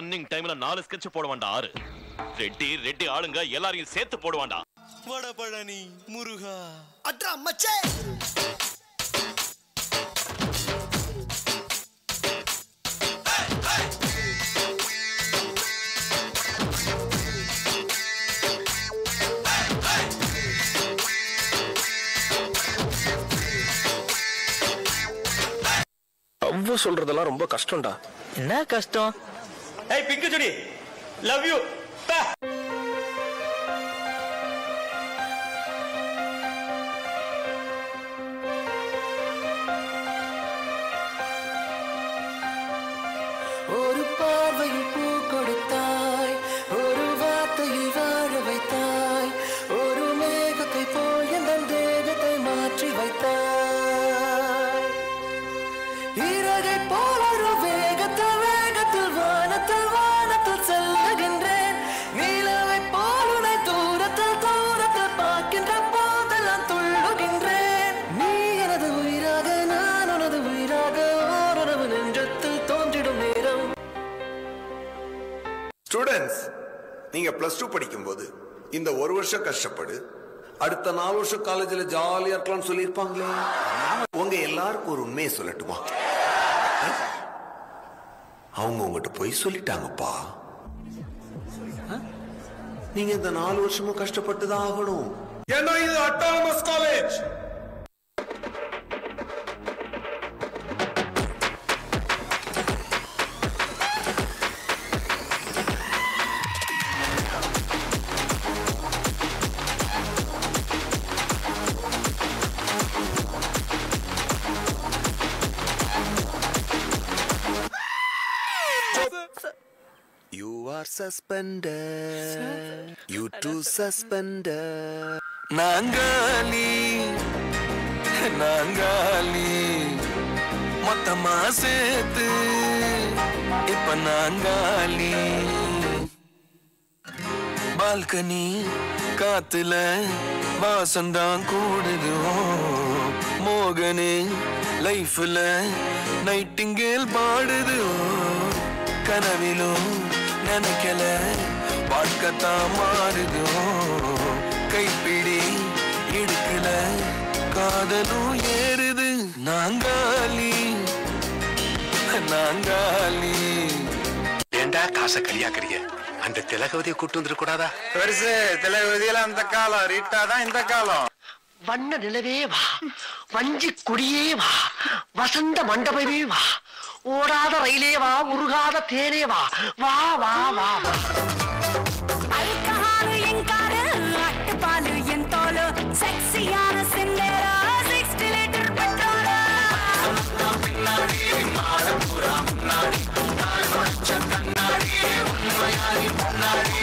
Running டைம்ல 4 sketch போடுவான்டா 6. Reddy ஆளுங்க எல்லாரையும் சேர்த்து போடுவான்டா. வடபழனி முருகா அட்ரா மச்சே. அவ்வளோ சொல்றதெல்லாம் ரொம்ப கஷ்டம்டா. என்ன கஷ்டம்? ஏய் பிங்கு சுடி லவ் யூ. ஒரு பார்வையில் பூ கொடுத்தாய், ஒரு வார்த்தையில் வாழ வைத்தாய், ஒரு மேகத்தை போல் என் தேகத்தை மாற்றி வைத்தாய். இறகை போல் ஒரு வேகத்தில் வேகத்தில் வானத்தில் வானத்தில் செல்லுகின்றேன். நிலவை போல் உன்னை தூரத்தில் தூரத்தில் பார்க்கின்ற போதெல்லாம் துள்ளுகின்றேன். நீ எனது உயிராக நான் உனது உயிராக ஓரளவு நெஞ்சத்தில் தோன்றிடும் நேரம். ஸ்டூடெண்ட்ஸ், நீங்க +2 படிக்கும் போது இந்த ஒரு வருஷம் கஷ்டப்படு, அடுத்த 4 வருஷம் காலேஜில் ஜாலியா இருக்கலாம்னு சொல்லியிருப்பாங்களே. உங்க எல்லாருக்கும் ஒரு உண்மையை சொல்லட்டுமா? அவங்க உங்ககிட்ட போய் சொல்லிட்டாங்கப்பா. நீங்க இந்த 4 வருஷமும் கஷ்டப்பட்டு தான் ஆகணும். ஏன்னா இது autonomous college. You are suspended. You too suspended. நாங்காலி நாங்காலி மொத்தமா சேர்த்து இப்ப நாங்காலி. பால்கனி காத்துல வாசந்தான் கூடுது. மோகனு லைஃப்ல நைட்டிங்கேல் பாடுது. கனவிலும் நினைக்கல வாழ்க்கத்தான் மாறுது. கைப்பிடி இடுக்கல காதலும் ஏறுது. நாங்காலி நாங்காலி. ஏண்டா காசை களியாக்குறீங்க? அந்த திலகவதியை கூட்டு வந்துட கூடாதா? பெருசு திலகவதியெல்லாம் அந்த காலம், ரீட்டாதான் இந்த காலம். வண்ண நிலவே வா, வஞ்சி கொடியே வா, வசந்த மண்டபமே வா, ஓடாத ரயிலே வா, உருகாத தேனே வா, வா வா வா வா. அல்கஹால் என் காரு, அட்டுப்பாலு என் தோலு, செக்ஸியான சிந்தேரா, 60 லிட்டர் பெட்ரோல். பின்னாடி மாடப்புறா முன்னாடி, நாலு மச்ச கண்ணாடி, உண்மையாரி முன்னாடி.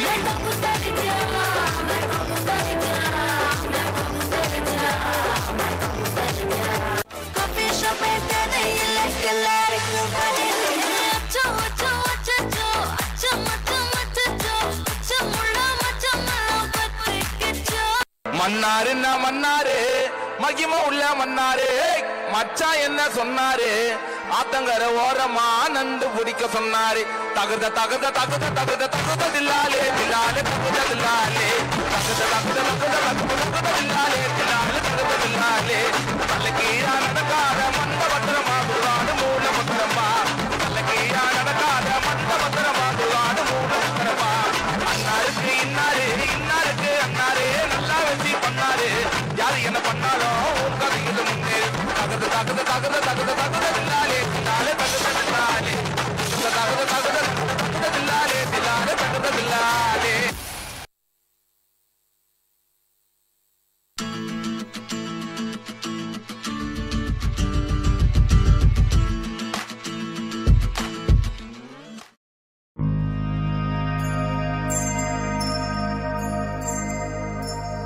காஃபி ஷாப் ஏத்தனை இல்லை எல்லாருக்கும் பதில். அச்சோ அச்சோ அச்சோ அச்சோ மச்சோ மச்சோ அச்சோ முள்ள மச்சோ மல்ல பத்திக்கிச்சோ. மன்னாருன்னா மன்னாரு, மகிமை உள்ள மன்னாரு. மச்சான் என்ன சொன்னாரு? ஆத்தங்கர ஓரமா நண்டு பிடிக்க சொன்னாரு. தகுத தகுத தகுத தகுத தகுத தில்லாலே தில்லாலே தகுத தில்லாலே தகுத தகுத தகுத தகுத தில்லாலே தில்லாலே தகுத தில்லாலே. தலக்கீழா நடக்காத மந்த பத்திரமா துவாடு மூல பத்திரமா. தலக்கீழா நடக்காத மந்த பத்திரமா துவாடு மூல பத்திரமா. அண்ணாருக்கு இன்னாரு இன்னாருக்கு அண்ணாரு நல்லா வச்சு பண்ணாரு. யாரு என்ன பண்ணாரோ